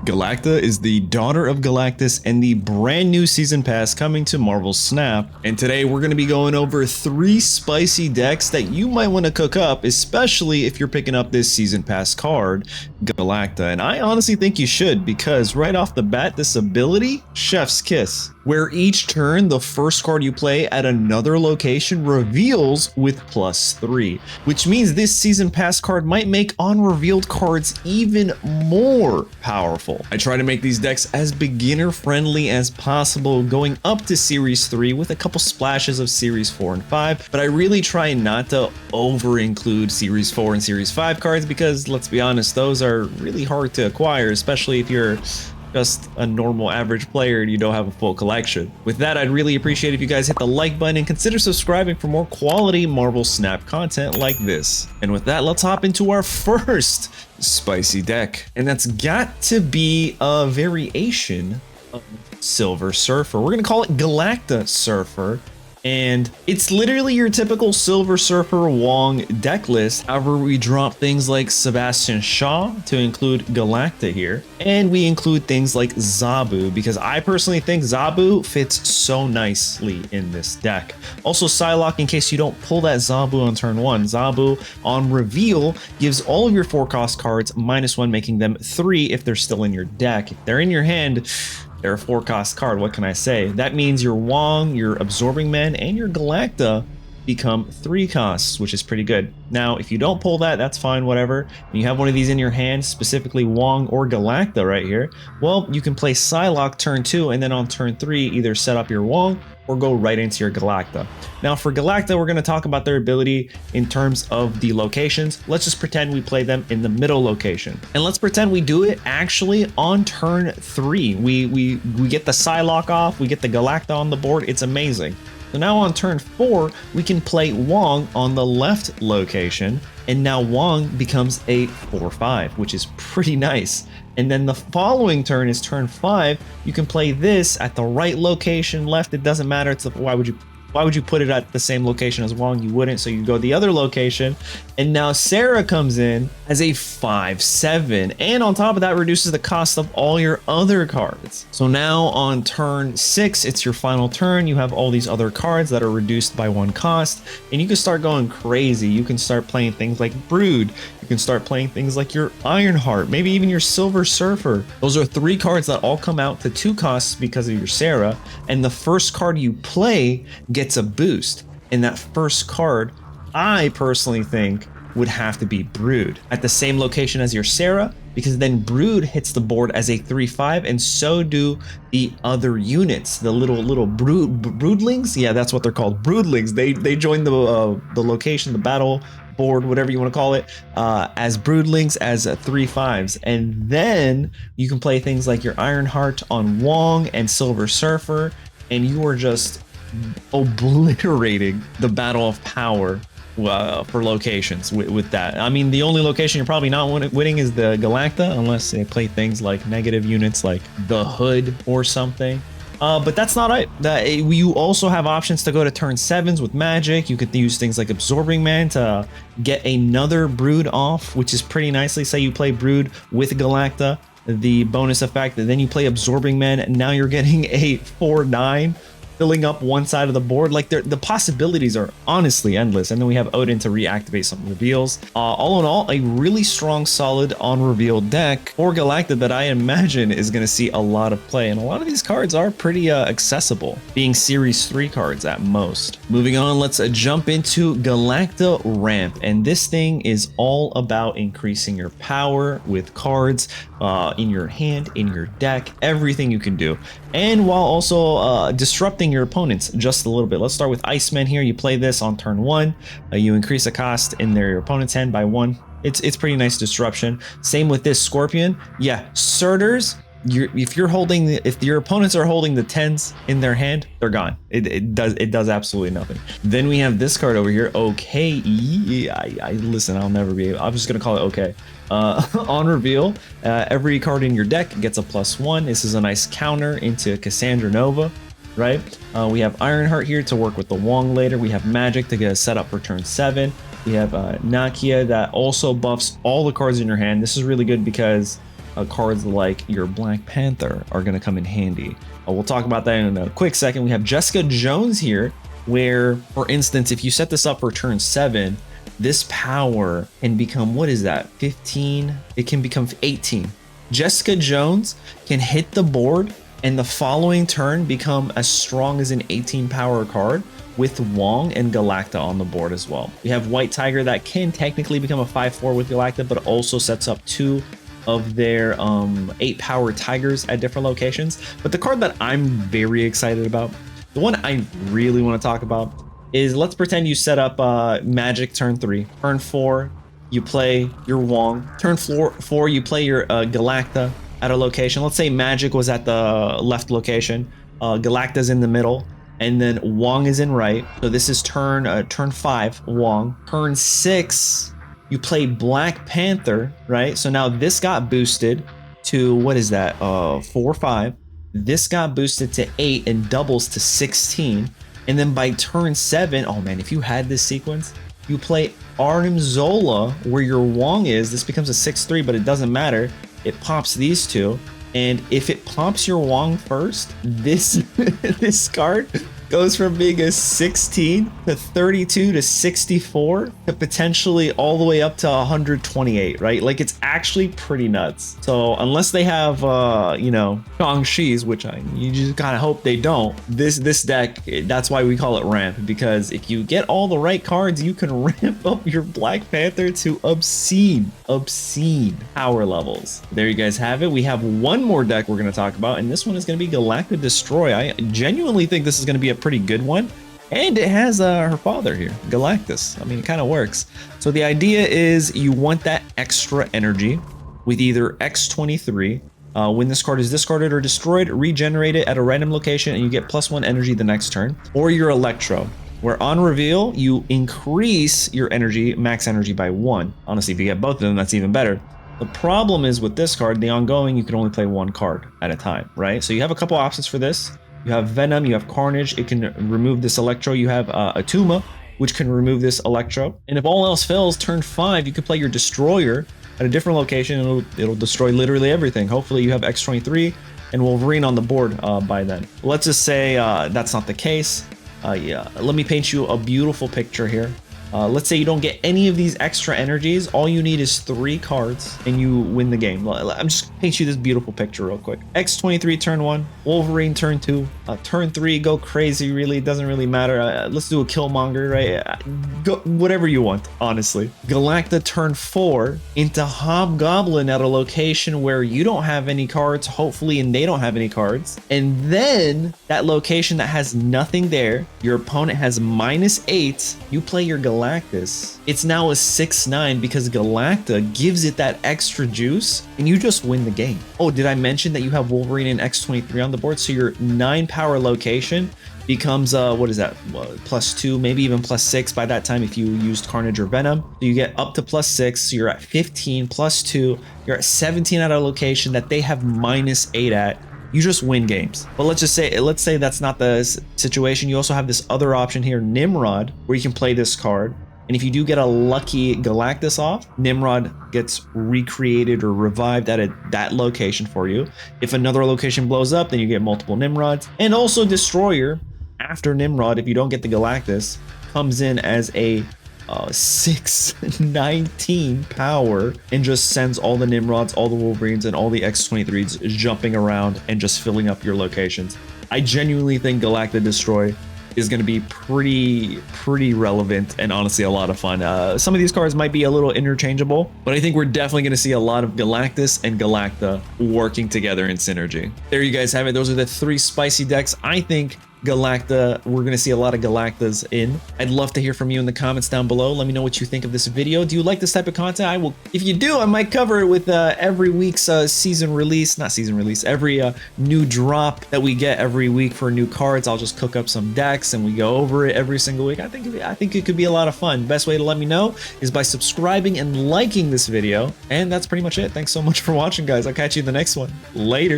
Galacta is the daughter of Galactus and the brand new season pass coming to Marvel's Snap. And today we're going to be going over 3 spicy decks that you might want to cook up, especially if you're picking up this season pass card, Galacta. And I honestly think you should, because right off the bat, this ability, Chef's Kiss, where each turn the first card you play at another location reveals with +3, which means this season pass card might make unrevealed cards even more powerful. I try to make these decks as beginner friendly as possible, going up to Series 3 with a couple splashes of Series 4 and 5, but I really try not to over include Series 4 and Series 5 cards because, let's be honest, those are really hard to acquire, especially if you're just a normal average player and you don't have a full collection. With that, I'd really appreciate if you guys hit the like button and consider subscribing for more quality Marvel Snap content like this. And with that, let's hop into our first spicy deck. And that's got to be a variation of Silver Surfer. We're gonna call it Galacta Surfer. And it's literally your typical Silver Surfer Wong deck list. However, we drop things like Sebastian Shaw to include Galacta here. And we include things like Zabu, because I personally think Zabu fits so nicely in this deck. Also, Psylocke, in case you don't pull that Zabu on turn 1. Zabu on reveal gives all of your 4-cost cards -1, making them 3 if they're still in your deck. If they're in your hand, they're a 4-cost card. What can I say? That means your Wong, your Absorbing Man, and your Galacta become 3 costs, which is pretty good. Now, if you don't pull that, that's fine, whatever. And you have one of these in your hand, specifically Wong or Galacta right here, well, you can play Psylocke turn 2, and then on turn 3, either set up your Wong or go right into your Galacta. Now for Galacta, we're going to talk about their ability in terms of the locations. Let's just pretend we play them in the middle location. And let's pretend we do it actually on turn 3. We get the Psylocke off, we get the Galacta on the board, it's amazing. So now on turn 4, we can play Wong on the left location, and now Wong becomes a 4/5, which is pretty nice. And then the following turn is turn 5. You can play this at the right location, left, it doesn't matter. It's why would you put it at the same location as Wong? You wouldn't, so you go the other location. And now Sarah comes in as a 5/7, and on top of that reduces the cost of all your other cards. So now on turn 6, it's your final turn. You have all these other cards that are reduced by 1 cost, and you can start going crazy. You can start playing things like Brood. You can start playing things like your Ironheart, maybe even your Silver Surfer. Those are 3 cards that all come out to 2 costs because of your Sarah, and the first card you play gets a boost. And that first card, I personally think, would have to be Brood at the same location as your Sarah, because then Brood hits the board as a 3/5, and so do the other units, the little broodlings. Yeah, that's what they're called, broodlings. They join the location, the battle board, whatever you want to call it, as broodlings, as 3/5s. And then you can play things like your Ironheart on Wong and Silver Surfer, and you are just obliterating the battle of power for locations with that. I mean, the only location you're probably not winning is the Galacta, unless they play things like negative units like the Hood or something. But that's not it. You also have options to go to turn 7s with magic. You could use things like Absorbing Man to get another Brood off, which is pretty nicely. Say you play Brood with Galacta, the bonus effect, and then you play Absorbing Man, and now you're getting a 4/9. Filling up one side of the board. Like, the possibilities are honestly endless. And then we have Odin to reactivate some reveals. All in all, a really strong, solid on reveal deck for Galacta that I imagine is going to see a lot of play. And a lot of these cards are pretty accessible, being Series 3 cards at most. Moving on, let's jump into Galacta Ramp. And this thing is all about increasing your power with cards in your hand, in your deck, everything you can do. And while also disrupting your opponents just a little bit. Let's start with Iceman here. You play this on turn 1. You increase the cost in your opponent's hand by 1. It's pretty nice disruption. Same with this Scorpion. Yeah, Surters. If your opponents are holding the 10s in their hand, they're gone. It does absolutely nothing. Then we have this card over here, OK. Listen, I'll never be able. I'm just gonna call it OK. On reveal, every card in your deck gets a +1. This is a nice counter into Cassandra Nova. Right? We have Ironheart here to work with the Wong later. We have Magic to get us set up for turn 7. We have Nakia that also buffs all the cards in your hand. This is really good because cards like your Black Panther are going to come in handy. We'll talk about that in a quick second. We have Jessica Jones here, where, for instance, if you set this up for turn 7, this power can become, what is that, 15? It can become 18. Jessica Jones can hit the board and the following turn become as strong as an 18 power card with Wong and Galacta on the board as well. We have White Tiger that can technically become a 5/4 with Galacta, but also sets up 2 of their 8 power tigers at different locations. But the card that I'm very excited about, the one I really want to talk about, is, let's pretend you set up Magic turn 3. Turn 4, you play your Wong. Turn 4, you play your Galacta at a location. Let's say Magic was at the left location, Galacta's in the middle, and then Wong is in right. So this is turn 5, Wong. Turn 6, you play Black Panther, right? So now this got boosted to, what is that, 4, 5. This got boosted to 8 and doubles to 16. And then by turn 7, oh man, if you had this sequence, you play Arnim Zola where your Wong is. This becomes a 6/3, but it doesn't matter. It pops these 2. And if it pops your Wong first, this this card goes from being a 16 to 32 to 64 to potentially all the way up to 128, right? Like, it's actually pretty nuts. So unless they have, you know, Shang-Chi's, which you just kind of hope they don't, this deck, that's why we call it ramp, because if you get all the right cards, you can ramp up your Black Panther to obscene power levels. There you guys have it. We have one more deck we're going to talk about, and this one is going to be Galacta Destroy. I genuinely think this is going to be a pretty good one, and it has her father here, Galactus. I mean, it kind of works. So the idea is you want that extra energy with either X23. When this card is discarded or destroyed, regenerate it at a random location and you get +1 energy the next turn. Or your Electro, where on reveal you increase your energy, max energy, by 1. Honestly, if you get both of them, that's even better. The problem is with this card, the ongoing, you can only play 1 card at a time, right? So you have a couple options for this. You have Venom, you have Carnage, it can remove this Electro. You have Atuma, which can remove this Electro. And if all else fails, turn 5, you can play your Destroyer at a different location, and it'll destroy literally everything. Hopefully you have X23 and Wolverine on the board by then. Let's just say that's not the case. Yeah, let me paint you a beautiful picture here. Let's say you don't get any of these extra energies. All you need is 3 cards and you win the game. I'm just paint you this beautiful picture real quick. X23 turn 1, Wolverine turn 2, turn 3, go crazy, really, it doesn't really matter. Let's do a Killmonger, right? Go whatever you want, honestly. Galacta turn 4 into Hobgoblin at a location where you don't have any cards, hopefully, and they don't have any cards. And then that location that has nothing there, your opponent has -8, you play your Galactus. It's now a 6/9 because Galacta gives it that extra juice and you just win the game. Oh, did I mention that you have Wolverine and X23 on the board? So your 9 power location becomes what is that, +2, maybe even +6 by that time if you used Carnage or Venom. So you get up to +6, so you're at 15, +2, you're at 17 at a location that they have -8 at. You just win games. But let's say that's not the situation. You also have this other option here, Nimrod, where you can play this card. And if you do get a lucky Galactus off, Nimrod gets recreated or revived at that location for you. If another location blows up, then you get multiple Nimrods. And also Destroyer, after Nimrod, if you don't get the Galactus, comes in as a 6/19 power and just sends all the Nimrods, all the Wolverines, and all the X23s jumping around and just filling up your locations. I genuinely think Galacta Destroy is going to be pretty relevant and honestly a lot of fun. Some of these cards might be a little interchangeable, but I think we're definitely going to see a lot of Galactus and Galacta working together in synergy. There you guys have it. Those are the 3 spicy decks I think Galacta, we're going to see a lot of Galactas in. I'd love to hear from you in the comments down below. Let me know what you think of this video. Do you like this type of content? I will. If you do, I might cover it with every week's every new drop that we get every week for new cards. I'll just cook up some decks and we go over it every single week. I think it could be a lot of fun. Best way to let me know is by subscribing and liking this video. And that's pretty much it. Thanks so much for watching, guys. I'll catch you in the next one. Later.